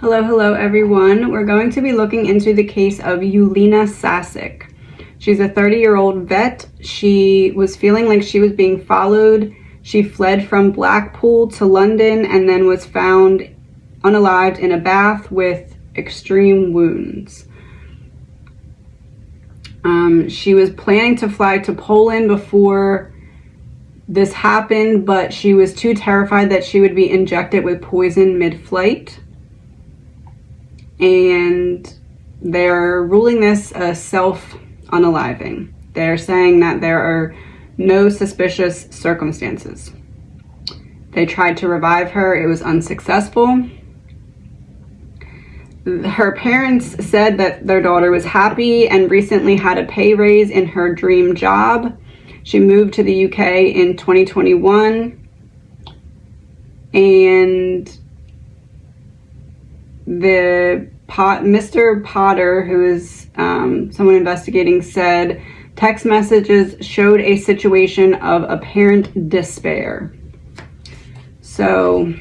Hello everyone. We're going to be looking into the case of EWELINE SASAK. She's a 30-year-old vet. She was feeling like she was being followed. She fled from Blackpool to London and then was found unalived in a bath with extreme wounds. She was planning to fly to Poland before this happened, but she was too terrified that she would be injected with poison mid-flight. And they're ruling this a self-unaliving. They're saying that there are no suspicious circumstances. They tried to revive her. It was unsuccessful. Her parents said that their daughter was happy and recently had a pay raise in her dream job. She moved to the UK in 2021. And Mr. Potter, who is someone investigating, said text messages showed a situation of apparent despair. So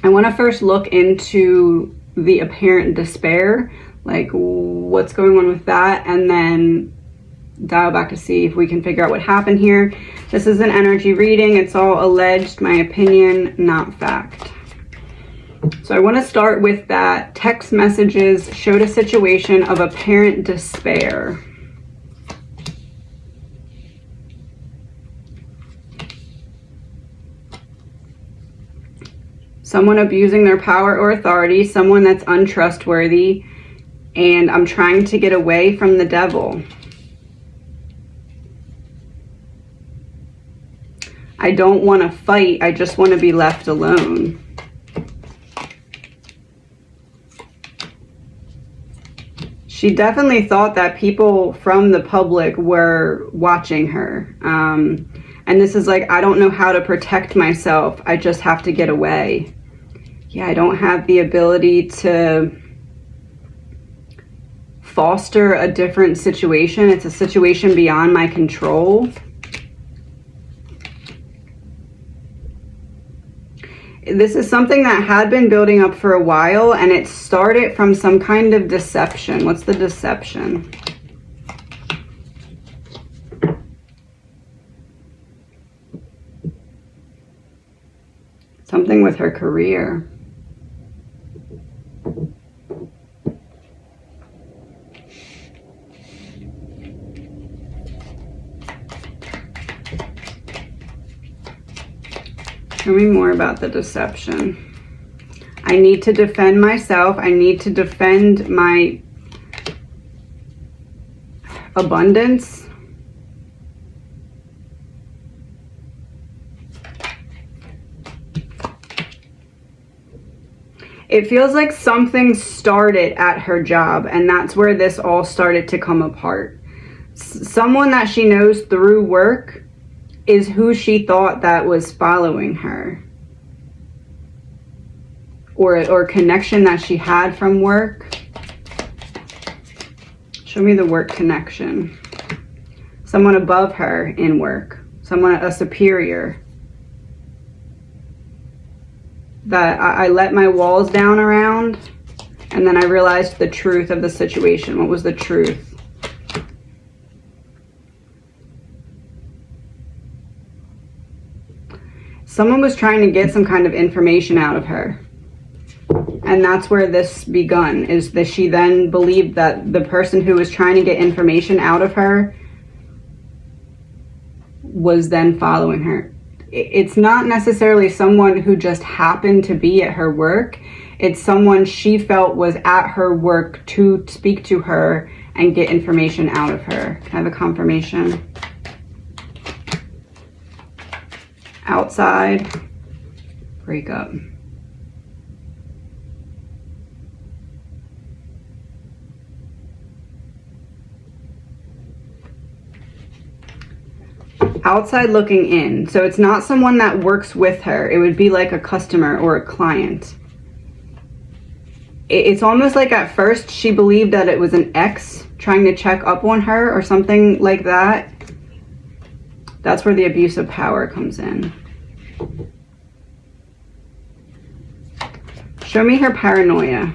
I want to first look into the apparent despair, like what's going on with that, and then dial back to see if we can figure out what happened here. This is an energy reading. It's all alleged, my opinion, not fact. So I want to start with that. Text messages showed a situation of apparent despair. Someone abusing their power or authority, someone that's untrustworthy, and I'm trying to get away from the devil. I don't want to fight, I just want to be left alone. She definitely thought that people from the public were watching her. And this is like, I don't know how to protect myself. I just have to get away. Yeah, I don't have the ability to foster a different situation. It's a situation beyond my control. This is something that had been building up for a while, and it started from some kind of deception. What's the deception? Something with her career. Tell me more about the deception. I need to defend myself. I need to defend my abundance. It feels like something started at her job, and that's where this all started to come apart. Someone that she knows through work is who she thought that was following her, or connection that she had from work. Show me the work connection. Someone above her in work, someone, a superior. That I let my walls down around, and then I realized the truth of the situation. What was the truth? Someone was trying to get some kind of information out of her. And that's where this begun, is that she then believed that the person who was trying to get information out of her was then following her. It's not necessarily someone who just happened to be at her work. It's someone she felt was at her work to speak to her and get information out of her. Can I have a confirmation? Outside, breakup. Outside looking in. So it's not someone that works with her. It would be like a customer or a client. It's almost like at first she believed that it was an ex trying to check up on her or something like that. That's where the abuse of power comes in. Show me her paranoia.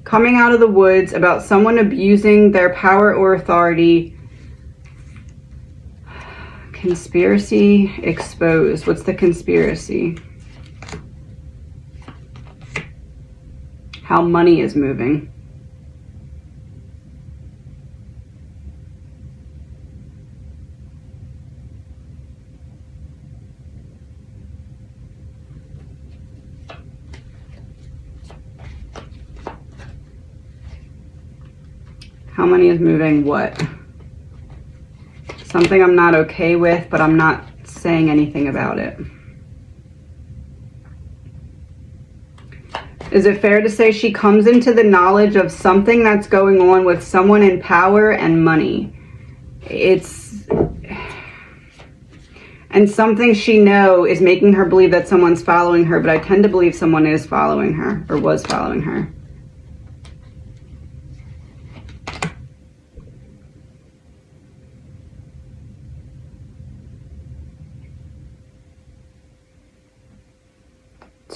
Coming out of the woods about someone abusing their power or authority. Conspiracy exposed. What's the conspiracy? How money is moving. How money is moving what? Something I'm not okay with, but I'm not saying anything about it. Is it fair to say she comes into the knowledge of something that's going on with someone in power and money? And something she knows is making her believe that someone's following her, but I tend to believe someone is following her, or was following her.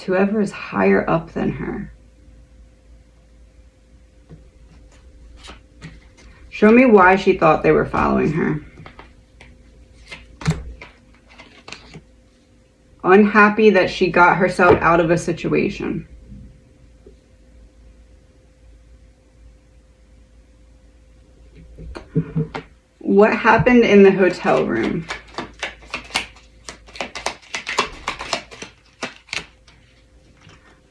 Whoever is higher up than her. Show me why she thought they were following her. Unhappy that she got herself out of a situation. What happened in the hotel room?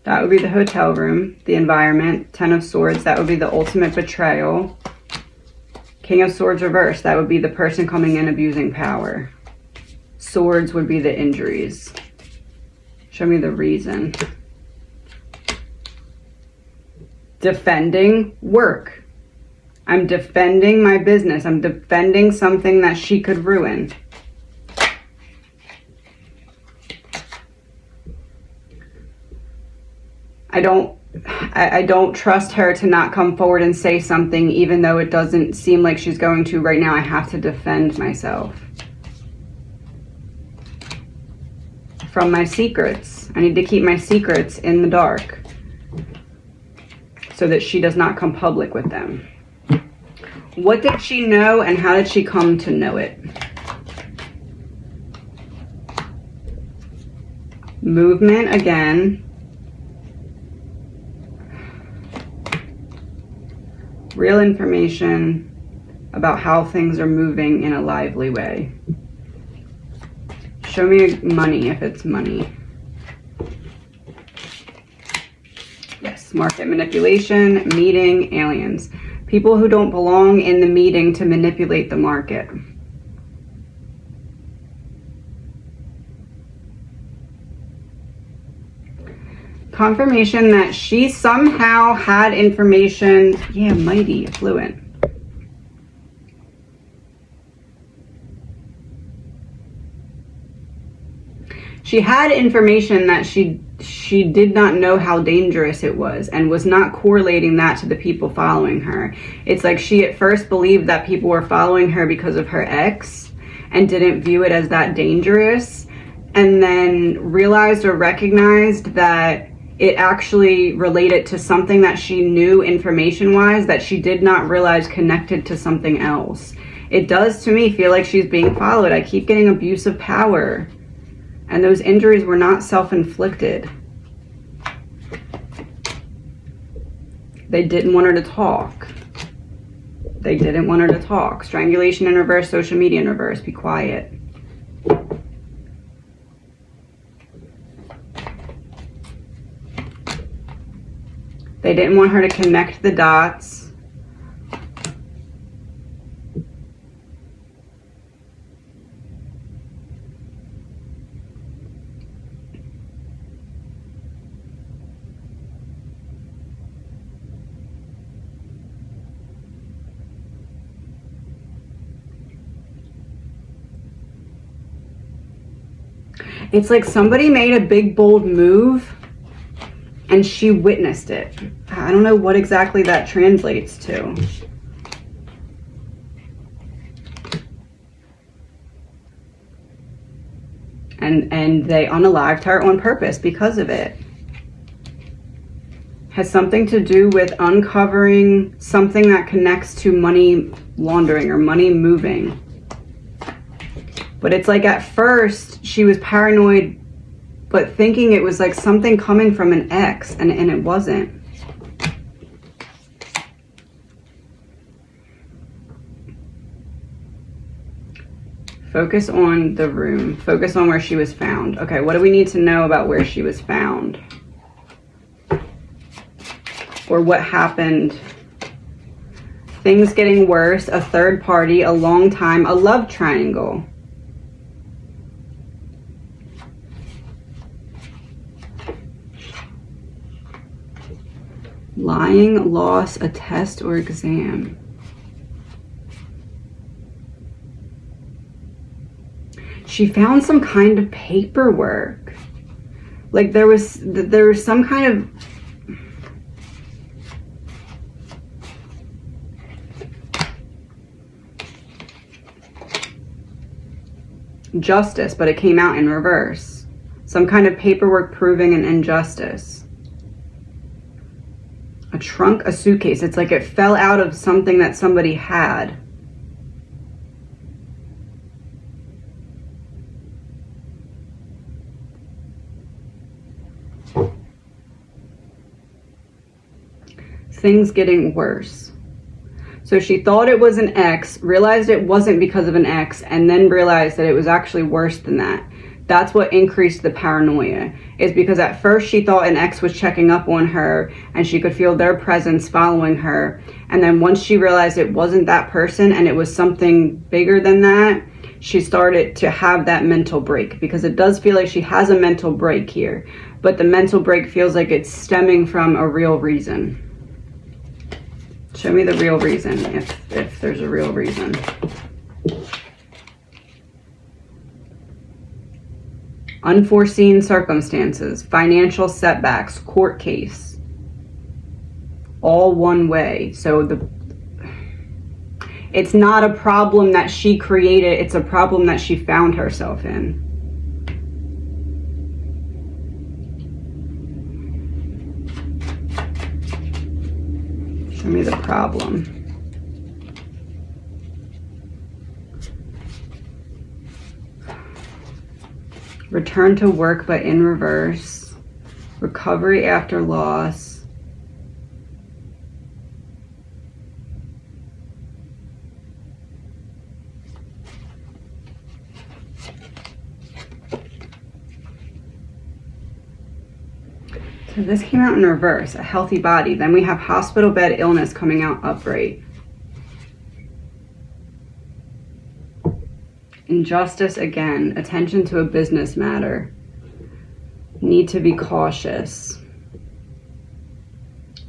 That would be the hotel room, the environment. 10 of Swords, that would be the ultimate betrayal. King of Swords reversed, that would be the person coming in abusing power. Swords would be the injuries. Show me the reason. Defending work. I'm defending my business. I'm defending something that she could ruin. I don't trust her to not come forward and say something, even though it doesn't seem like she's going to right now. I have to defend myself from my secrets. I need to keep my secrets in the dark so that she does not come public with them. What did she know and how did she come to know it? Movement again. Real information about how things are moving in a lively way. Show me money if it's money. Yes, market manipulation, meeting, aliens. People who don't belong in the meeting to manipulate the market. Confirmation that she somehow had information. Yeah, mighty, affluent. She had information that she did not know how dangerous it was and was not correlating that to the people following her. It's like she at first believed that people were following her because of her ex and didn't view it as that dangerous, and then realized or recognized that it actually related to something that she knew information-wise that she did not realize connected to something else. It does to me feel like she's being followed. I keep getting abuse of power. And those injuries were not self-inflicted. They didn't want her to talk. They didn't want her to talk. Strangulation in reverse, social media in reverse. Be quiet. They didn't want her to connect the dots. It's like somebody made a big, bold move and she witnessed it. I don't know what exactly that translates to. And they unalived her on purpose because of it. Has something to do with uncovering something that connects to money laundering or money moving. But it's like at first she was paranoid, but thinking it was like something coming from an ex, and it wasn't. Focus on the room. Focus on where she was found. Okay, what do we need to know about where she was found? Or what happened? Things getting worse, a third party, a long time, a love triangle. Lying, loss, a test or exam. She found some kind of paperwork. Like there was some kind of justice, but it came out in reverse. Some kind of paperwork proving an injustice. A trunk, a suitcase. It's like it fell out of something that somebody had. Things getting worse. So she thought it was an ex, realized it wasn't because of an ex, and then realized that it was actually worse than that. That's what increased the paranoia, is because at first she thought an ex was checking up on her and she could feel their presence following her. And then once she realized it wasn't that person and it was something bigger than that, she started to have that mental break, because it does feel like she has a mental break here, but the mental break feels like it's stemming from a real reason. Show me the real reason, if there's a real reason. Unforeseen circumstances, financial setbacks, court case. All one way. So it's not a problem that she created, it's a problem that she found herself in. Show me the problem. Return to work, but in reverse. Recovery after loss. So this came out in reverse, a healthy body. Then we have hospital bed illness coming out upright. Injustice again, attention to a business matter. Need to be cautious.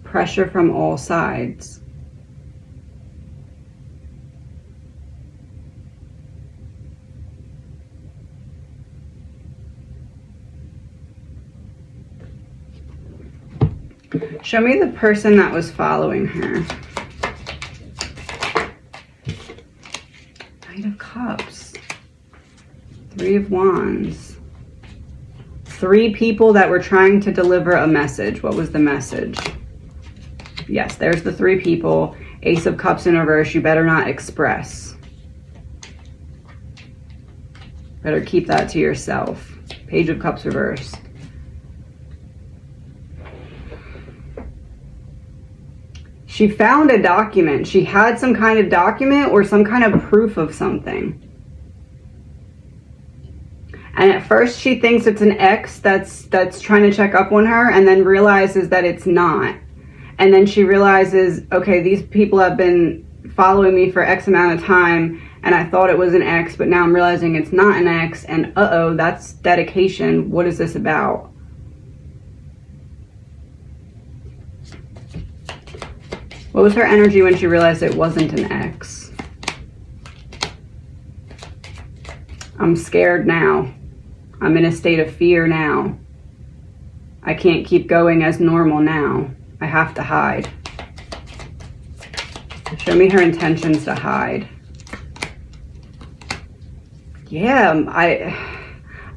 Pressure from all sides. Show me the person that was following her. Knight of Cups. Three of Wands. Three people that were trying to deliver a message. What was the message? Yes, there's the three people. Ace of Cups in reverse. You better not express. Better keep that to yourself. Page of Cups reverse. She found a document. She had some kind of document or some kind of proof of something. And at first she thinks it's an ex that's trying to check up on her, and then realizes that it's not. And then she realizes, okay, these people have been following me for X amount of time, and I thought it was an ex, but now I'm realizing it's not an ex, and uh-oh, that's dedication. What is this about? What was her energy when she realized it wasn't an ex? I'm scared now. I'm in a state of fear now. I can't keep going as normal now. I have to hide. Show me her intentions to hide. Yeah,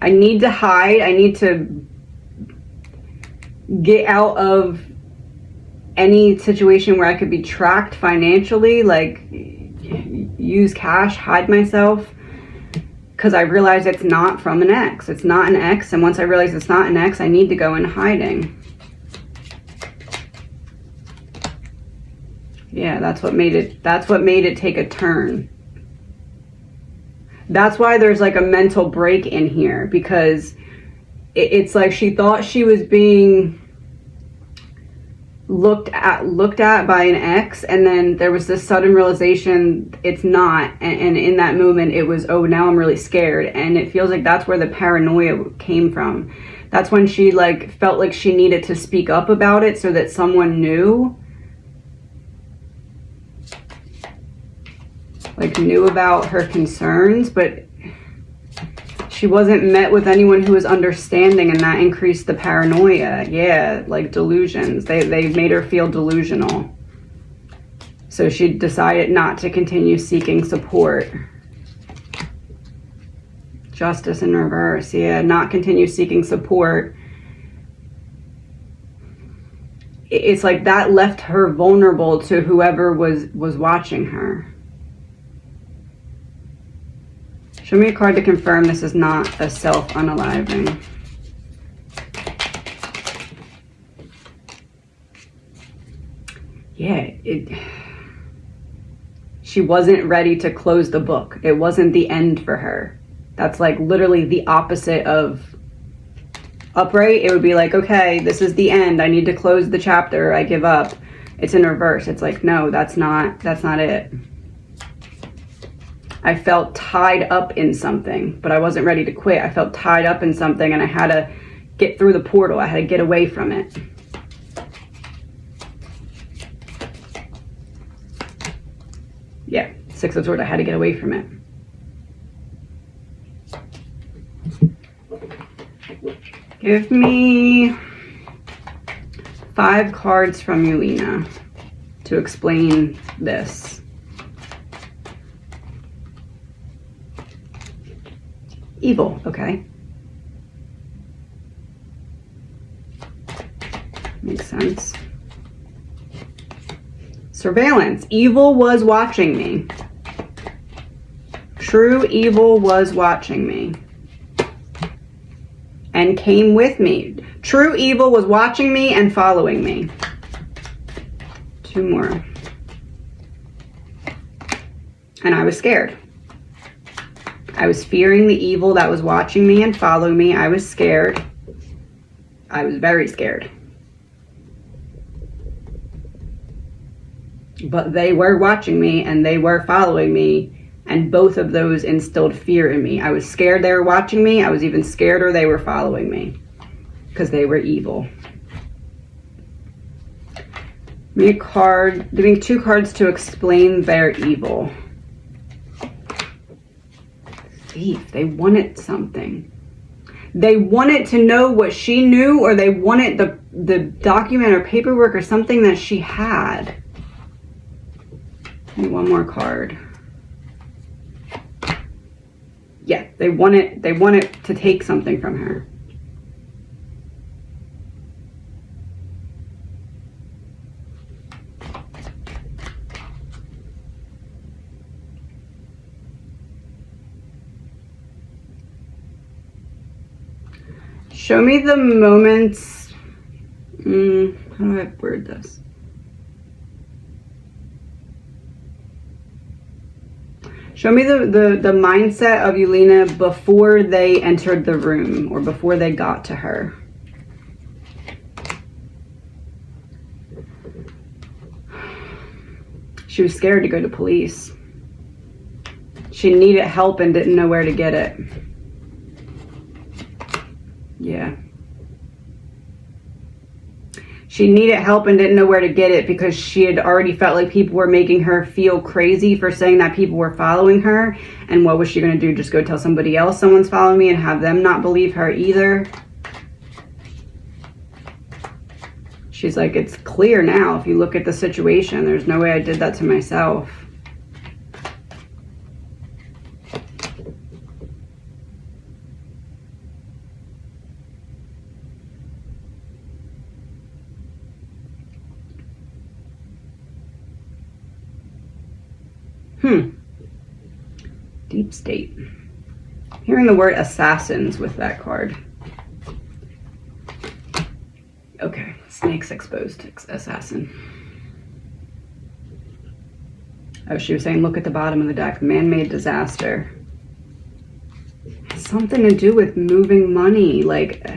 I need to hide. I need to get out of any situation where I could be tracked financially, like use cash, hide myself, because I realize it's not from an ex. It's not an ex, and once I realize it's not an ex, I need to go in hiding. Yeah, that's what made it take a turn. That's why there's like a mental break in here, because it's like she thought she was being looked at by an ex, and then there was this sudden realization it's not, and in that moment it was, oh, now I'm really scared. And it feels like that's where the paranoia came from. That's when she like felt like she needed to speak up about it so that someone knew, like knew about her concerns, but she wasn't met with anyone who was understanding, and that increased the paranoia. Yeah, like delusions. They made her feel delusional. So she decided not to continue seeking support. Justice in reverse. Yeah, not continue seeking support. It's like that left her vulnerable to whoever was watching her. Show me a card to confirm this is not a self-unaliving. Yeah, she wasn't ready to close the book. It wasn't the end for her. That's like literally the opposite of upright. It would be like, okay, this is the end. I need to close the chapter. I give up. It's in reverse. It's like, no, that's not it. I felt tied up in something, but I wasn't ready to quit. I felt tied up in something, and I had to get through the portal. I had to get away from it. Yeah, Six of Swords, I had to get away from it. Give me 5 cards from you, Lena, to explain this. Evil, okay. Makes sense. Surveillance. Evil was watching me. True evil was watching me. And came with me. True evil was watching me and following me. 2 more. And I was scared. I was fearing the evil that was watching me and following me. I was scared. I was very scared. But they were watching me and they were following me, and both of those instilled fear in me. I was scared they were watching me. I was even scareder they were following me because they were evil. Give me a card, giving 2 cards to explain their evil. Thief. They wanted something. They wanted to know what she knew, or they wanted the document or paperwork or something that she had. Give me 1 more card. Yeah, they wanted to take something from her. Show me the moments. How do I word this? Show me the mindset of Yelena before they entered the room or before they got to her. She was scared to go to police. She needed help and didn't know where to get it. Yeah. She needed help and didn't know where to get it because she had already felt like people were making her feel crazy for saying that people were following her. And what was she going to do? Just go tell somebody else someone's following me and have them not believe her either? She's like, it's clear now. If you look at the situation, there's no way I did that to myself. Deep state. Hearing the word assassins with that card. Okay, snakes exposed, assassin. Oh, she was saying, look at the bottom of the deck, man-made disaster. Something to do with moving money, like,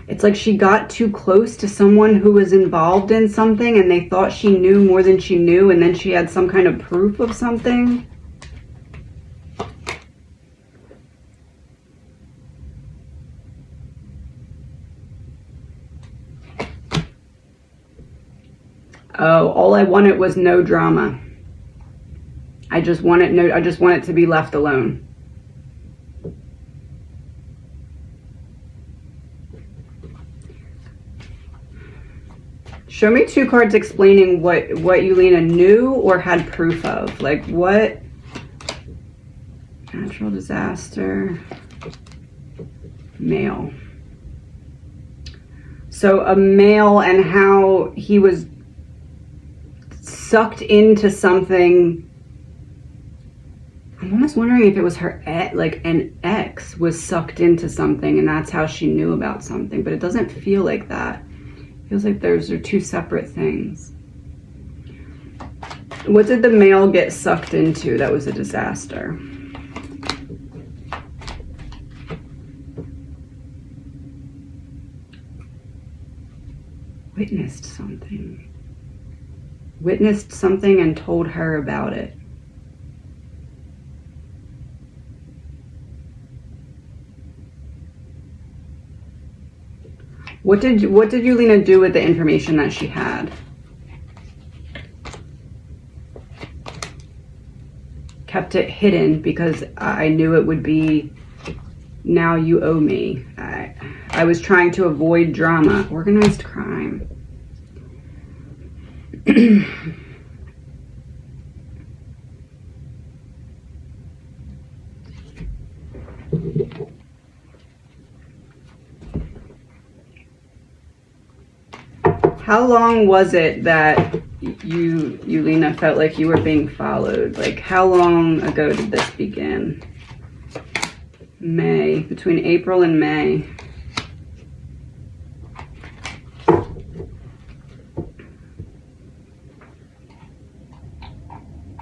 it's like she got too close to someone who was involved in something and they thought she knew more than she knew, and then she had some kind of proof of something. Oh, all I wanted was no drama. I just want it to be left alone. Show me 2 cards explaining what EWELINE knew or had proof of. Like what? Natural disaster. Male. So a male, and how he was sucked into something. I'm almost wondering if it was her like an ex was sucked into something and that's how she knew about something, but it doesn't feel like that. It feels like those are 2 separate things. What did the male get sucked into that was a disaster? Witnessed something. Witnessed something and told her about it. What did EWELINE do with the information that she had? Kept it hidden because I knew it would be, now you owe me. I was trying to avoid drama. Organized crime. How long was it that EWELINE, felt like you were being followed? Like, how long ago did this begin? May, between April and May.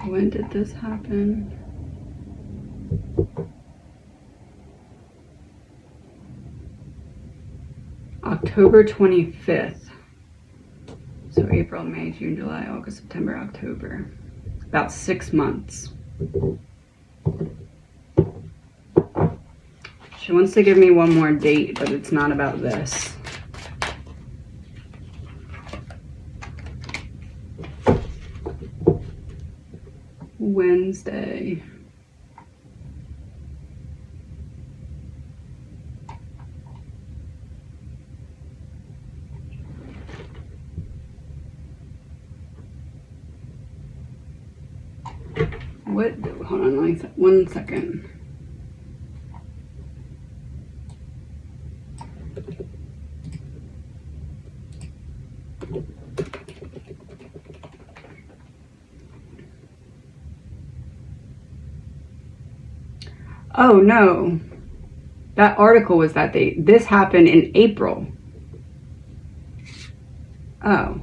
When did this happen? October 25th. So April, May, June, July, August, September, October. About 6 months. She wants to give me one more date, but it's not about this. Wednesday. What? Hold on, one second. Oh no, that article was that date. This happened in April. Oh,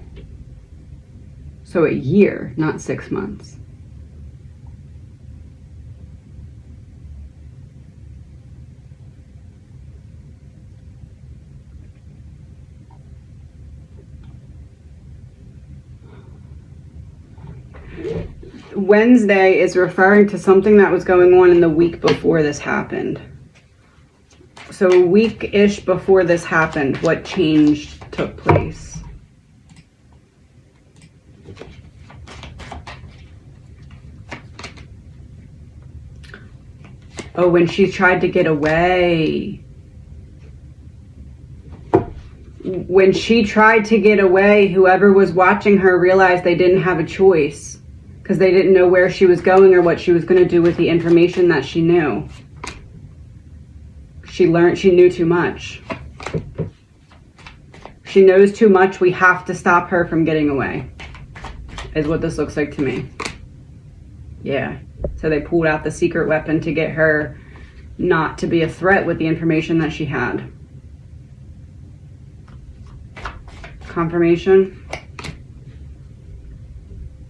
so a year, not 6 months. Wednesday is referring to something that was going on in the week before this happened. So a week-ish before this happened, what change took place? Oh, when she tried to get away. When she tried to get away, whoever was watching her realized they didn't have a choice. Because they didn't know where she was going or what she was going to do with the information that she knew. She knew too much. She knows too much. We have to stop her from getting away, is what this looks like to me. Yeah. So they pulled out the secret weapon to get her not to be a threat with the information that she had. Confirmation.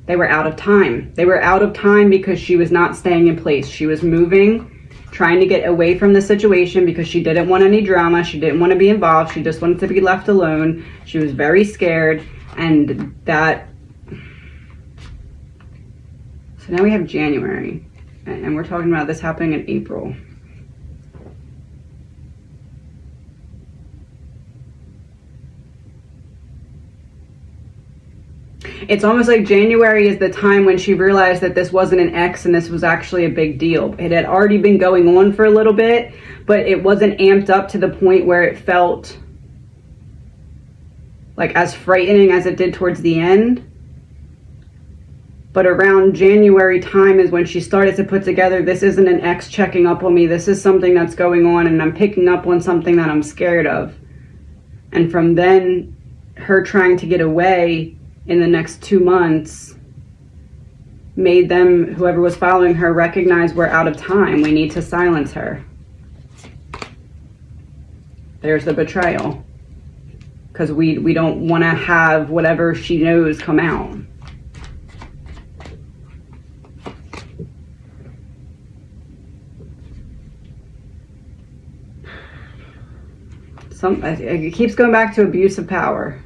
They were out of time. They were out of time because she was not staying in place. She was moving, trying to get away from the situation because she didn't want any drama. She didn't want to be involved. She just wanted to be left alone. She was very scared. And that... So now we have January. And we're talking about this happening in April. It's almost like January is the time when she realized that this wasn't an ex and this was actually a big deal. It had already been going on for a little bit, but it wasn't amped up to the point where it felt like as frightening as it did towards the end. But around January time is when she started to put together, this isn't an ex checking up on me. This is something that's going on and I'm picking up on something that I'm scared of. And from then, her trying to get away in the next 2 months made them, whoever was following her, recognize we're out of time. We need to silence her. There's the betrayal. Because we don't want to have whatever she knows come out. It keeps going back to abuse of power.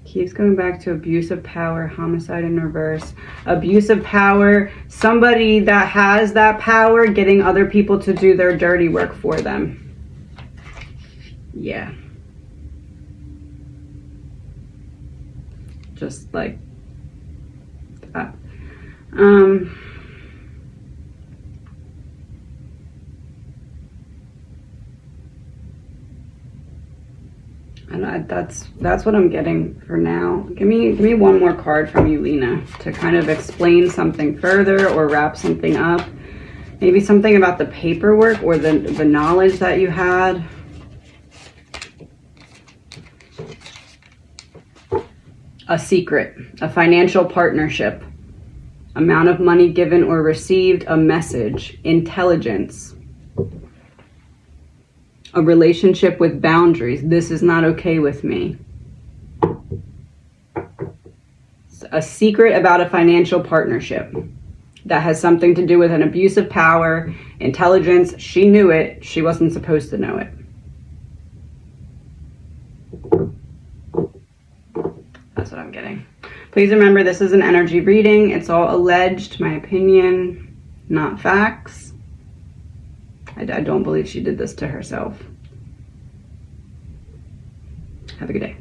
Keeps going back to abuse of power, homicide in reverse. Abuse of power, somebody that has that power getting other people to do their dirty work for them. Yeah. Just like that. And that's what I'm getting for now. Give me one more card from you, Lena, to kind of explain something further or wrap something up. Maybe something about the paperwork or the knowledge that you had. A secret, a financial partnership, amount of money given or received, a message, intelligence, a relationship with boundaries. This is not okay with me. A secret about a financial partnership that has something to do with an abuse of power, intelligence. She knew it. She wasn't supposed to know it. That's what I'm getting. Please remember, this is an energy reading. It's all alleged, my opinion, not facts. I don't believe she did this to herself. Have a good day.